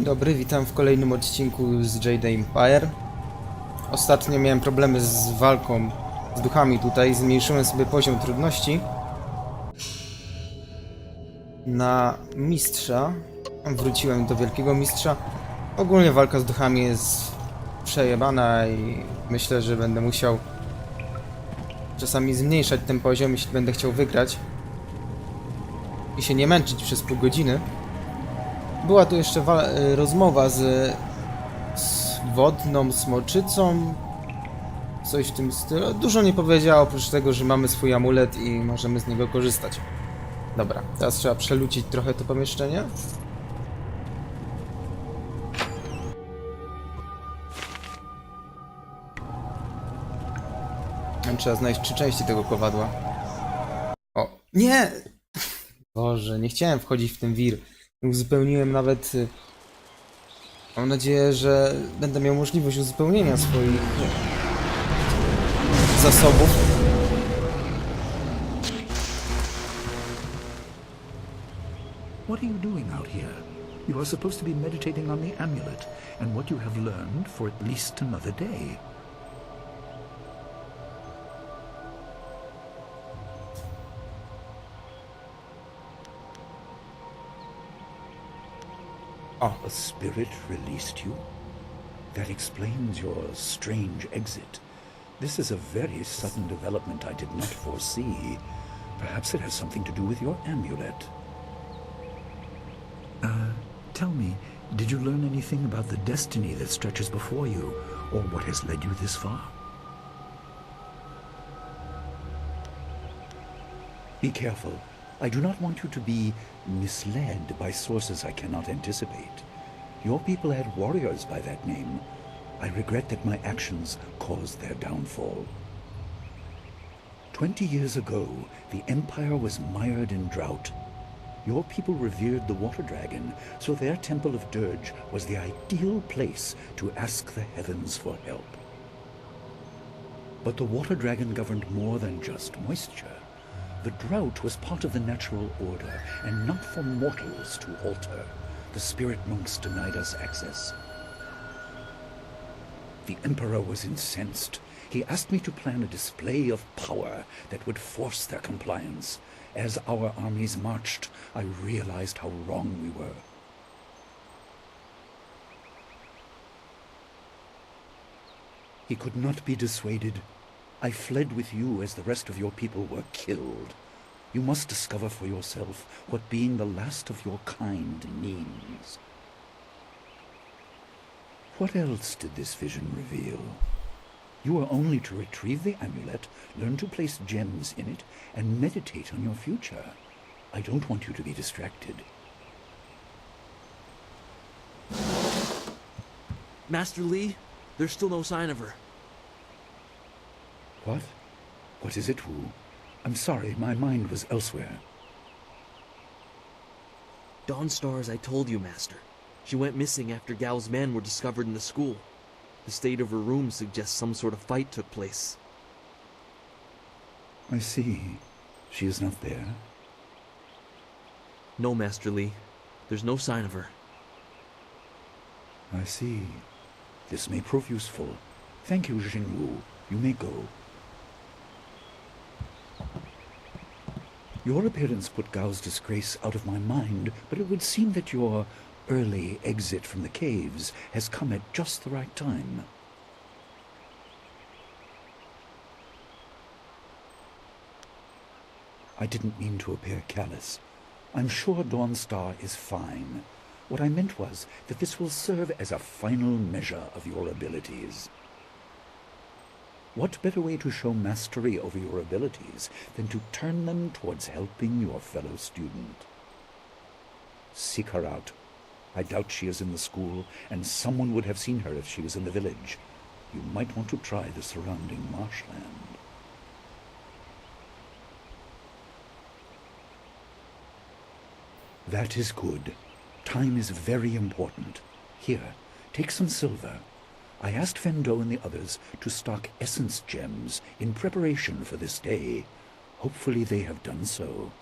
Dzień dobry, witam w kolejnym odcinku z Jade Empire. Ostatnio miałem problemy z walką z duchami tutaj, zmniejszyłem sobie poziom trudności na mistrza. Wróciłem do wielkiego mistrza. Ogólnie walka z duchami jest przejebana i myślę, że będę musiał czasami zmniejszać ten poziom, jeśli będę chciał wygrać i się nie męczyć przez pół godziny. Była tu jeszcze rozmowa z wodną smoczycą, coś w tym stylu. Dużo nie powiedziała, oprócz tego, że mamy swój amulet i możemy z niego korzystać. Dobra, teraz trzeba przelucić trochę to pomieszczenie. Trzeba znaleźć 3 części tego kowadła. O, nie! Boże, nie chciałem wchodzić w ten wir. Uzupełniłem nawet... Mam nadzieję, że będę miał możliwość uzupełnienia swoich zasobów. What are you doing out here? You are supposed to be meditating on the amulet and what you have learned for at least another day. Oh. A spirit released you? That explains your strange exit. This is a very sudden development I did not foresee. Perhaps it has something to do with your amulet. Tell me, did you learn anything about the destiny that stretches before you, or what has led you this far? Be careful. I do not want you to be misled by sources I cannot anticipate. Your people had warriors by that name. I regret that my actions caused their downfall. 20 years ago, the Empire was mired in drought. Your people revered the water dragon, so their temple of Dirge was the ideal place to ask the heavens for help. But the water dragon governed more than just moisture. The drought was part of the natural order, and not for mortals to alter. The spirit monks denied us access. The Emperor was incensed. He asked me to plan a display of power that would force their compliance. As our armies marched, I realized how wrong we were. He could not be dissuaded. I fled with you as the rest of your people were killed. You must discover for yourself what being the last of your kind means. What else did this vision reveal? You are only to retrieve the amulet, learn to place gems in it, and meditate on your future. I don't want you to be distracted. Master Lee, there's still no sign of her. What? What is it, Wu? I'm sorry, my mind was elsewhere. Dawnstar, as I told you, Master. She went missing after Gao's men were discovered in the school. The state of her room suggests some sort of fight took place. I see. She is not there. No, Master Lee. There's no sign of her. I see. This may prove useful. Thank you, Xingwu. You may go. Your appearance put Gao's disgrace out of my mind, but it would seem that your early exit from the caves has come at just the right time. I didn't mean to appear callous. I'm sure Dawnstar is fine. What I meant was that this will serve as a final measure of your abilities. What better way to show mastery over your abilities than to turn them towards helping your fellow student? Seek her out. I doubt she is in the school, and someone would have seen her if she was in the village. You might want to try the surrounding marshland. That is good. Time is very important. Here, take some silver. I asked Fendo and the others to stock essence gems in preparation for this day. Hopefully they have done so.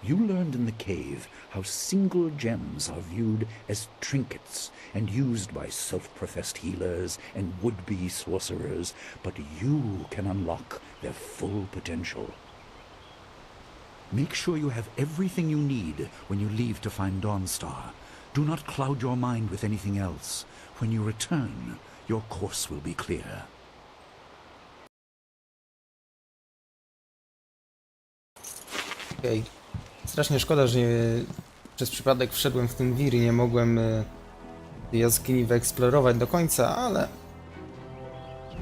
You learned in the cave how single gems are viewed as trinkets and used by self-professed healers and would-be sorcerers, but you can unlock their full potential. Make sure you have everything you need when you leave to find Dawnstar. Do not cloud your mind with anything else. When you return, your course will be clear. Okej. Strasznie szkoda, że przez przypadek wszedłem w ten wir i nie mogłem tej jaskini wyeksplorować do końca, ale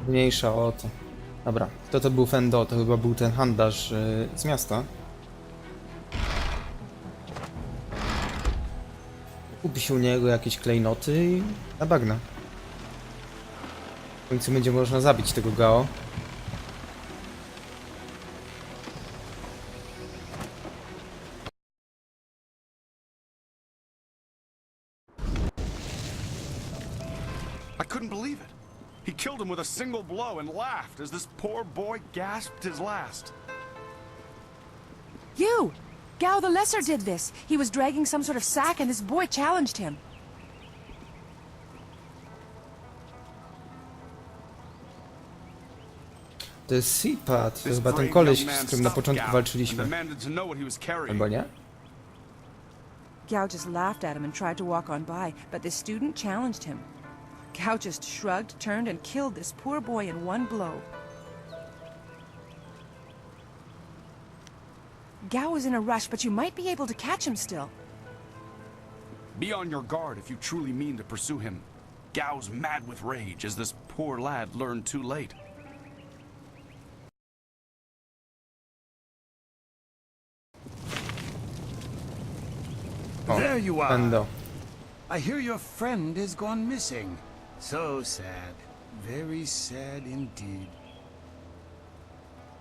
mniejsza o to. Dobra, kto to był Fendo? To chyba był ten handlarz z miasta. Kupi się u niego jakieś klejnoty i na bagna. W końcu będzie można zabić tego Gao. I couldn't believe it. He killed him with a single blow and laughed as this poor boy gasped his last. You! Gao the Lesser did this. He was dragging some sort of sack and this boy challenged him. To jest Seapad, to This jest chyba ten brave koleś, young man z którym na stopped początku Gao and walczyliśmy. demanded to know what he was carrying. Albo nie? Gao just laughed at him and tried to walk on by, but the student challenged him. Gao just shrugged, turned, and killed this poor boy in one blow. Gao was in a rush, but you might be able to catch him still. Be on your guard if you truly mean to pursue him. Gao's mad with rage as this poor lad learned too late. O, There you are. Fendo. I hear your friend has gone missing. So sad. Very sad indeed.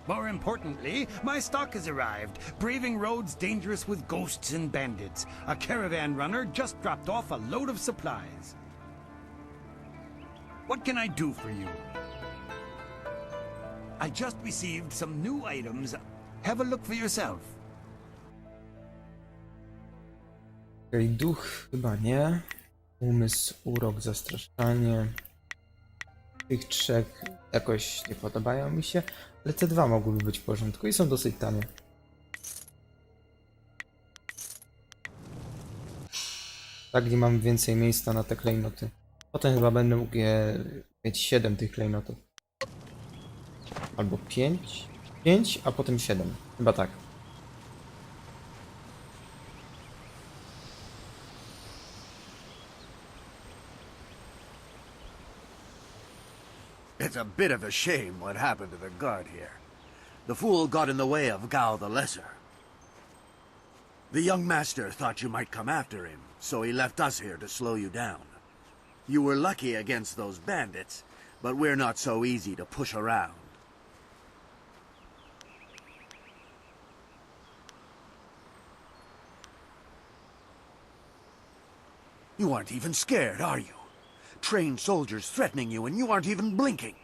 More importantly, my stock has arrived. Braving roads dangerous with ghosts and bandits. A caravan runner just dropped off a load of supplies. What can I do for you? I just received some new items. Have a look for yourself. Okej, duch chyba nie. Umysł, urok, zastraszanie. Tych trzech jakoś nie podobają mi się, ale te dwa mogłyby być w porządku i są dosyć tanie. Tak, nie mam więcej miejsca na te klejnoty. Potem chyba będę mógł mieć 7 tych klejnotów. Albo 5. 5, a potem 7. Chyba tak. It's a bit of a shame what happened to the guard here. The fool got in the way of Gao the Lesser. The young master thought you might come after him, so he left us here to slow you down. You were lucky against those bandits, but we're not so easy to push around. You aren't even scared, are you? Trained soldiers threatening you and you aren't even blinking.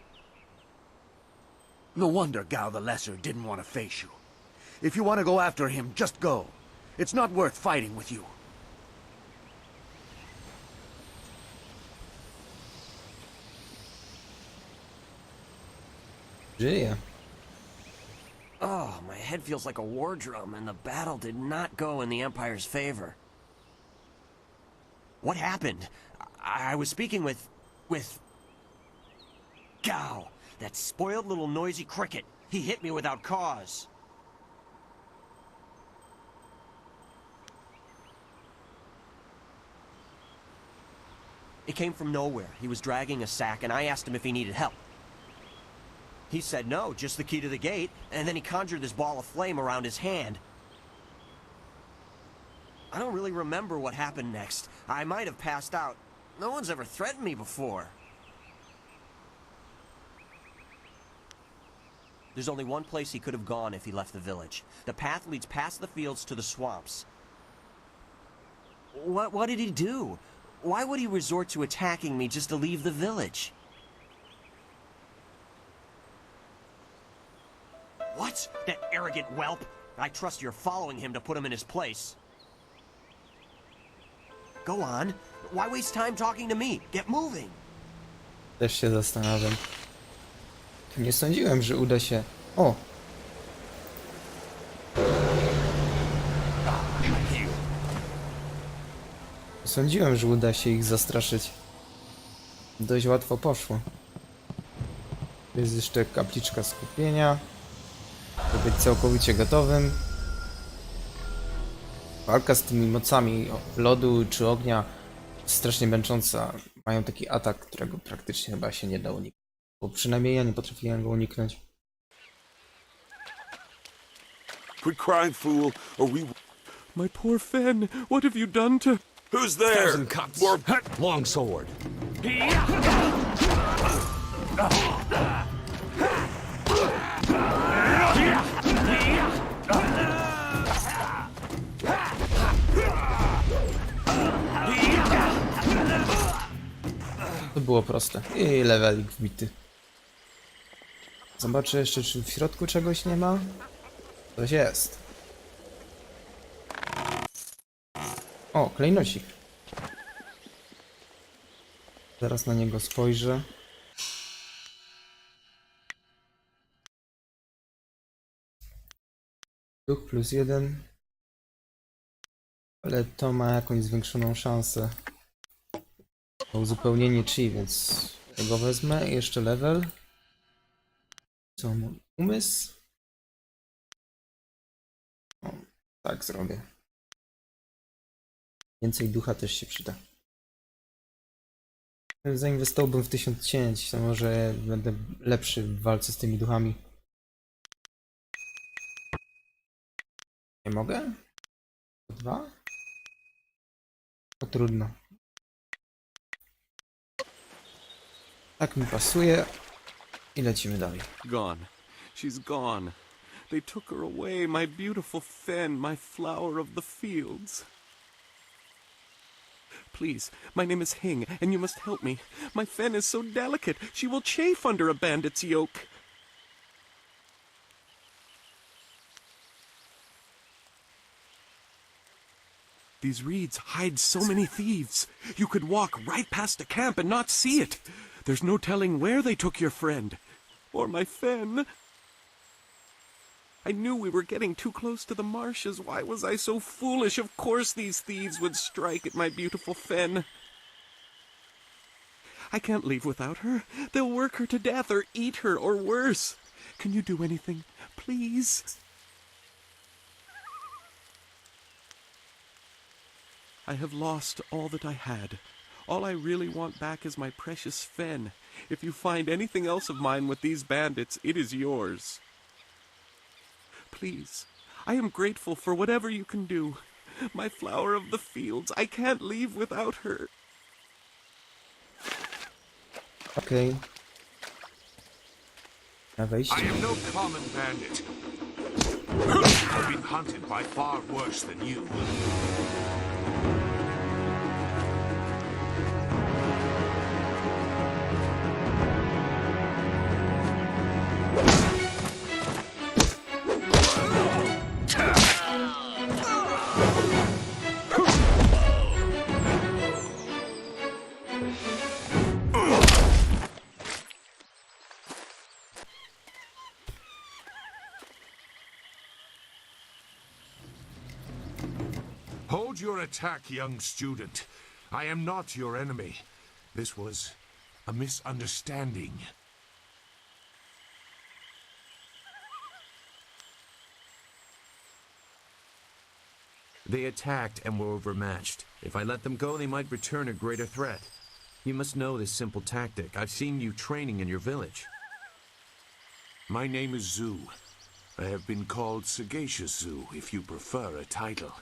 No wonder Gao the Lesser didn't want to face you. If you want to go after him, just go. It's not worth fighting with you. Żyje. Oh, my head feels like a war drum, and the battle did not go in the Empire's favor. What happened? I was speaking with Gao, that spoiled little noisy cricket. He hit me without cause. It came from nowhere. He was dragging a sack, and I asked him if he needed help. He said no, just the key to the gate, and then he conjured this ball of flame around his hand. I don't really remember what happened next. I might have passed out. No one's ever threatened me before. There's only one place he could have gone if he left the village. The path leads past the fields to the swamps. What did he do? Why would he resort to attacking me just to leave the village? What? That arrogant whelp? I trust you're following him to put him in his place. Go on. Why waste time talking to me? Get moving. Też się zastanawiam. Nie sądziłem, że uda się... O! Sądziłem, że uda się ich zastraszyć. Dość łatwo poszło. Tu jest jeszcze kapliczka skupienia. Żeby być całkowicie gotowym. Walka z tymi mocami lodu czy ognia strasznie męcząca. Mają taki atak, którego praktycznie chyba się nie da uniknąć. Bo przynajmniej ja nie potrafiłem go uniknąć. Quit crying, fool, or we... My poor Fen, what have you done to... Who's there? Thousand cuts. More... Long sword. To było proste. I levelik wbity. Zobaczę jeszcze, czy w środku czegoś nie ma. Coś jest. O, klejnocik. Zaraz na niego spojrzę. Duch +1. Ale to ma jakąś zwiększoną szansę. To uzupełnienie chi, więc tego wezmę. I jeszcze level. Co mój umysł? O, tak zrobię. Więcej ducha też się przyda. Zainwestowałbym w 1000 cięć, to może będę lepszy w walce z tymi duchami. Nie mogę? 2? To trudno. Tak mi pasuje. I lecimy dalej. Gone. She's gone. They took her away, my beautiful Fen, my flower of the fields. Please, my name is Hing, and you must help me. My Fen is so delicate, she will chafe under a bandit's yoke. These reeds hide so many thieves. You could walk right past a camp and not see it. There's no telling where they took your friend. Or my Fen. I knew we were getting too close to the marshes. Why was I so foolish? Of course these thieves would strike at my beautiful Fen. I can't leave without her. They'll work her to death or eat her or worse. Can you do anything? Please? I have lost all that I had. All I really want back is my precious Fen. If you find anything else of mine with these bandits, it is yours. Please, I am grateful for whatever you can do. My flower of the fields, I can't leave without her. Okej. Na wejście. I am no common bandit. I've been hunted by far worse than you. Hold your attack, young student. I am not your enemy. This was a misunderstanding. They attacked and were overmatched. If I let them go, they might return a greater threat. You must know this simple tactic. I've seen you training in your village. My name is Zhu. I have been called Sagacious Zhu, if you prefer a title.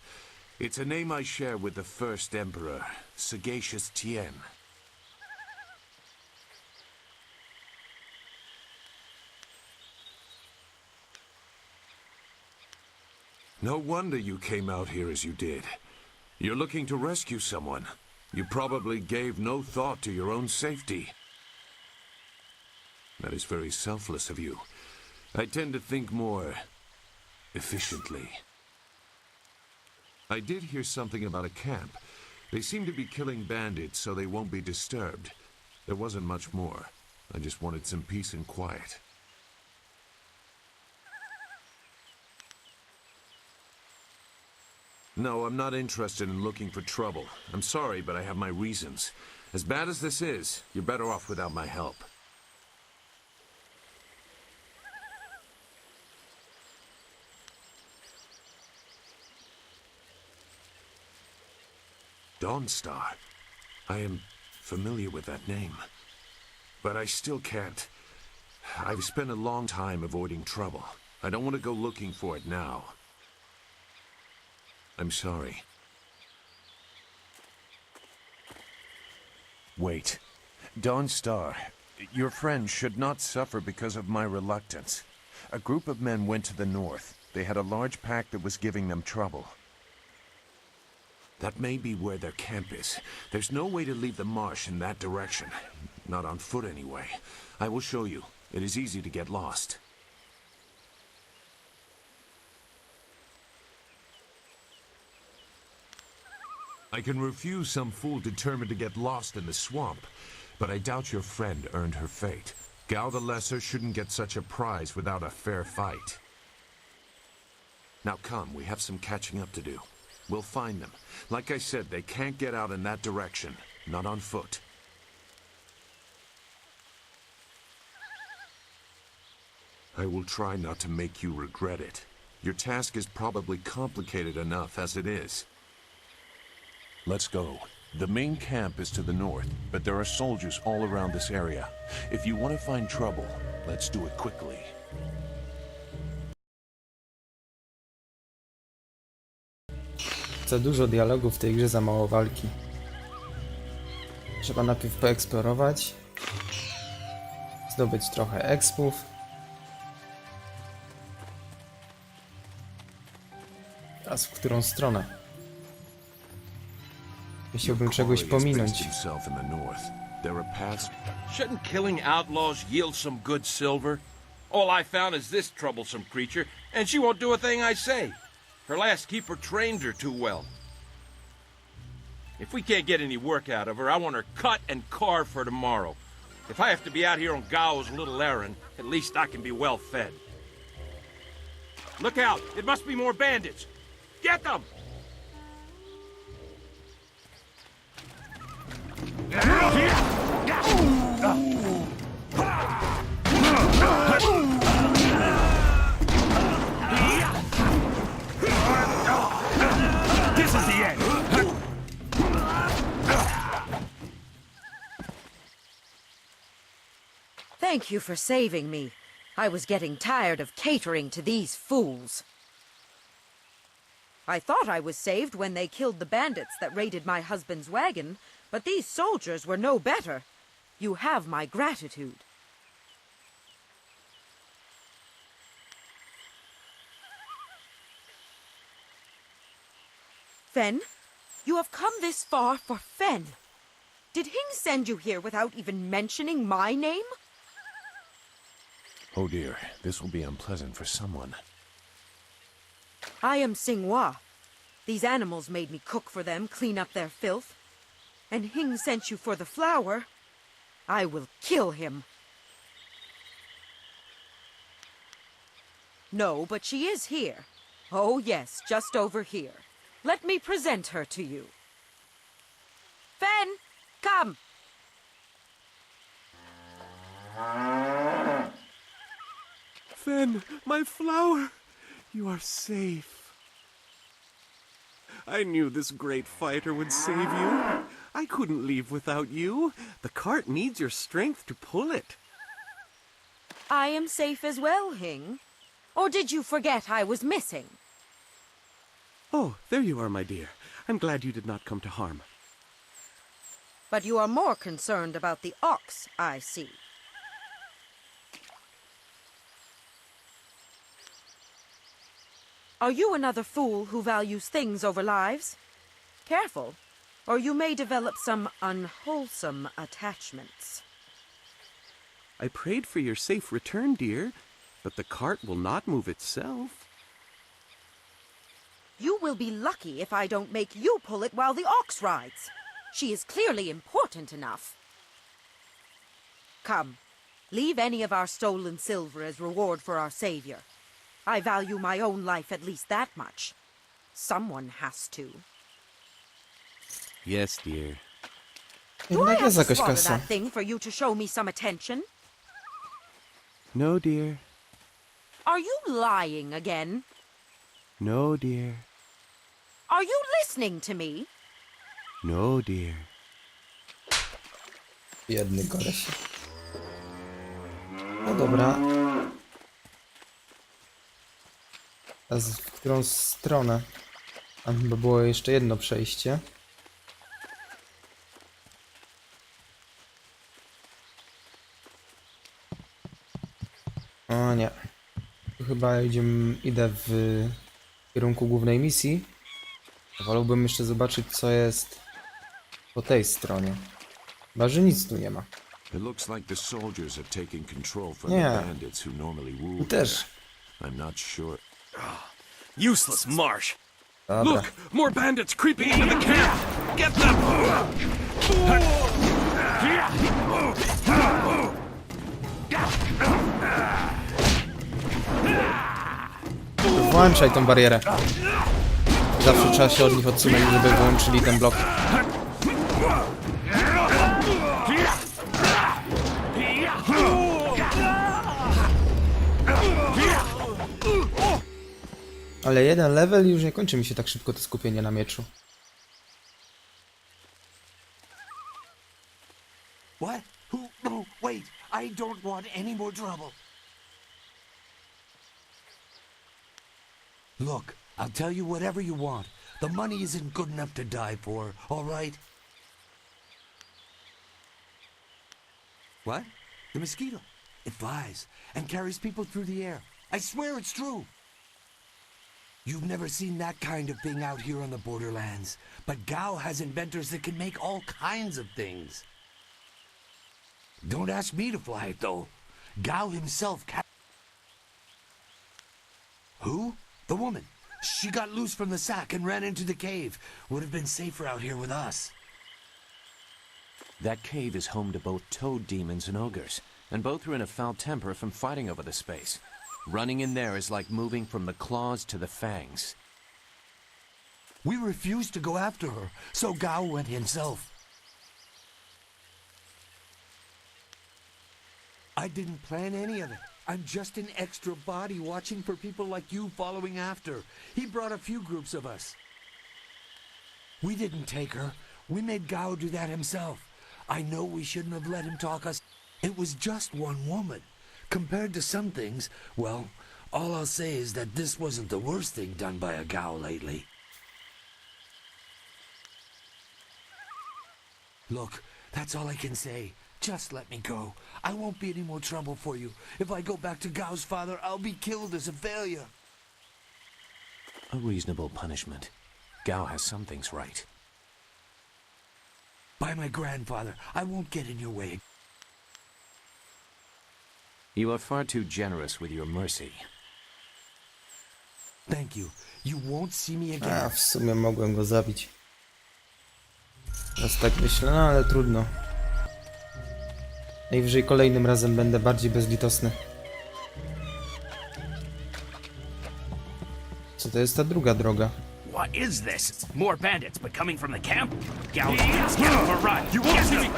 It's a name I share with the first emperor, Sagacious Tien. No wonder you came out here as you did. You're looking to rescue someone. You probably gave no thought to your own safety. That is very selfless of you. I tend to think more efficiently. I did hear something about a camp. They seem to be killing bandits so they won't be disturbed. There wasn't much more. I just wanted some peace and quiet. No, I'm not interested in looking for trouble. I'm sorry, but I have my reasons. As bad as this is, you're better off without my help. Dawnstar. I am familiar with that name. But I still can't. I've spent a long time avoiding trouble. I don't want to go looking for it now. I'm sorry. Wait. Dawnstar, your friend should not suffer because of my reluctance. A group of men went to the north. They had a large pack that was giving them trouble. That may be where their camp is. There's no way to leave the marsh in that direction. Not on foot, anyway. I will show you. It is easy to get lost. I can refuse some fool determined to get lost in the swamp, but I doubt your friend earned her fate. Gal the Lesser shouldn't get such a prize without a fair fight. Now come, we have some catching up to do. We'll find them. Like I said, they can't get out in that direction. Not on foot. I will try not to make you regret it. Your task is probably complicated enough as it is. Let's go. The main camp is to the north, but there are soldiers all around this area. If you want to find trouble, let's do it quickly. Za dużo dialogu w tej grze, za mało walki. Trzeba najpierw poeksplorować, zdobyć trochę expów. Teraz w którą stronę? Musiałbym czegoś pominąć. Shouldn't killing outlaws yield some good silver? All I found is this troublesome creature, and she won't do a thing I say. Her last keeper trained her too well. If we can't get any work out of her, I want her cut and carved for tomorrow. If I have to be out here on Gao's little errand, at least I can be well fed. Look out! It must be more bandits! Get them! This is the end. Thank you for saving me. I was getting tired of catering to these fools. I thought I was saved when they killed the bandits that raided my husband's wagon, but these soldiers were no better. You have my gratitude. Fen, you have come this far for Fen. Did Hing send you here without even mentioning my name? Oh dear, this will be unpleasant for someone. I am Xinghua. These animals made me cook for them, clean up their filth. And Hing sent you for the flower. I will kill him. No, but she is here. Oh yes, just over here. Let me present her to you. Fen, come! Fen, my flower! You are safe. I knew this great fighter would save you. I couldn't leave without you. The cart needs your strength to pull it. I am safe as well, Hing. Or did you forget I was missing? Oh, there you are, my dear. I'm glad you did not come to harm. But you are more concerned about the ox, I see. Are you another fool who values things over lives? Careful, or you may develop some unwholesome attachments. I prayed for your safe return, dear, but the cart will not move itself. You will be lucky if I don't make you pull it while the ox rides. She is clearly important enough. Come, leave any of our stolen silver as reward for our savior. I value my own life at least that much. Someone has to. Yes, dear. Do I Jednak have jest to jakaś slaughter kasa. that thing for you to show me some attention? No, dear. Are you lying again? No, dear. Are you listening to me? No, dear. Biedny koleś. No dobra. A w którą stronę? Tam chyba było jeszcze jedno przejście. O nie. Tu chyba idę w kierunku głównej misji. Wolałbym jeszcze zobaczyć, co jest po tej stronie. Chyba, że nic tu nie ma. It looks like the soldiers are taking control from Nie. the bandits who normally Tu rule też. there. I'm not sure. Useless marsh. Dobra. Look, more bandits creeping into the camp. Get them! Włączaj tą barierę. Zawsze trzeba się od nich odsunąć, żeby włączyli ten blok. Ale jeden level i już nie kończy mi się tak szybko to skupienie na mieczu. What? Who? No, wait. I don't want any more trouble. Look, I'll tell you whatever you want. The money isn't good enough to die for, all right? What? The mosquito. It flies and carries people through the air. I swear it's true. You've never seen that kind of thing out here on the borderlands. But Gao has inventors that can make all kinds of things. Don't ask me to fly it, though. Gao himself can... Who? The woman. She got loose from the sack and ran into the cave. Would have been safer out here with us. That cave is home to both toad demons and ogres, and both are in a foul temper from fighting over the space. Running in there is like moving from the claws to the fangs. We refused to go after her, so Gao went himself. I didn't plan any of it. I'm just an extra body watching for people like you following after. He brought a few groups of us. We didn't take her. We made Gao do that himself. I know we shouldn't have let him talk us. It was just one woman. Compared to some things, well, all I'll say is that this wasn't the worst thing done by a Gao lately. Look, that's all I can say. Just let me go. I won't be any more trouble for you. If I go back to Gao's father, I'll be killed as a failure. A reasonable punishment. Gao has some things right. By my grandfather, I won't get in your way. You are far too generous with your mercy. Thank you. You won't see me A, again. w sumie mogłem go zabić. Teraz tak myślę, no ale trudno. Najwyżej kolejnym razem będę bardziej bezlitosny. Co to jest ta druga droga? What is this? More bandits, but coming from the camp? Gao, let's get him a run. You won't see me.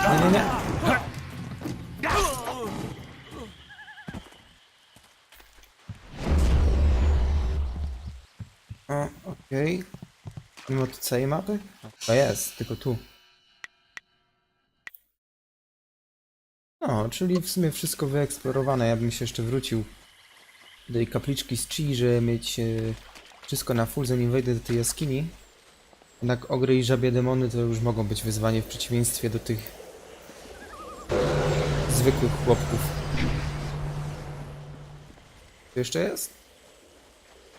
Nie, nie, nie. O, okej. Mimo tu całej mapy? To jest, tylko tu. No, czyli w sumie wszystko wyeksplorowane. Ja bym się jeszcze wrócił do tej kapliczki z Chi, żeby mieć wszystko na full, zanim wejdę do tej jaskini. Jednak ogry i żabie demony to już mogą być wyzwanie w przeciwieństwie do tych zwykłych chłopków. Tu jeszcze jest?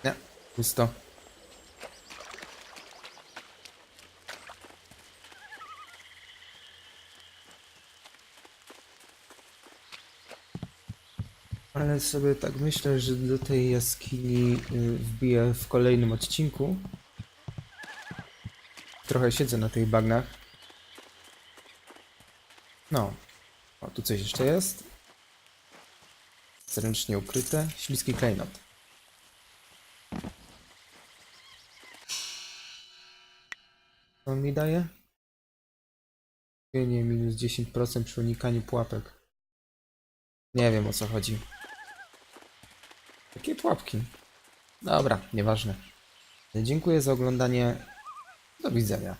Nie, pusto. Ale sobie tak myślę, że do tej jaskini wbiję w kolejnym odcinku. Trochę siedzę na tych bagnach. No. O, tu coś jeszcze jest. Zręcznie ukryte. Śliski klejnot. Co on mi daje? Nie, minus 10% przy unikaniu pułapek. Nie wiem, o co chodzi. Jakie pułapki? Dobra, nieważne. Dziękuję za oglądanie. Do widzenia.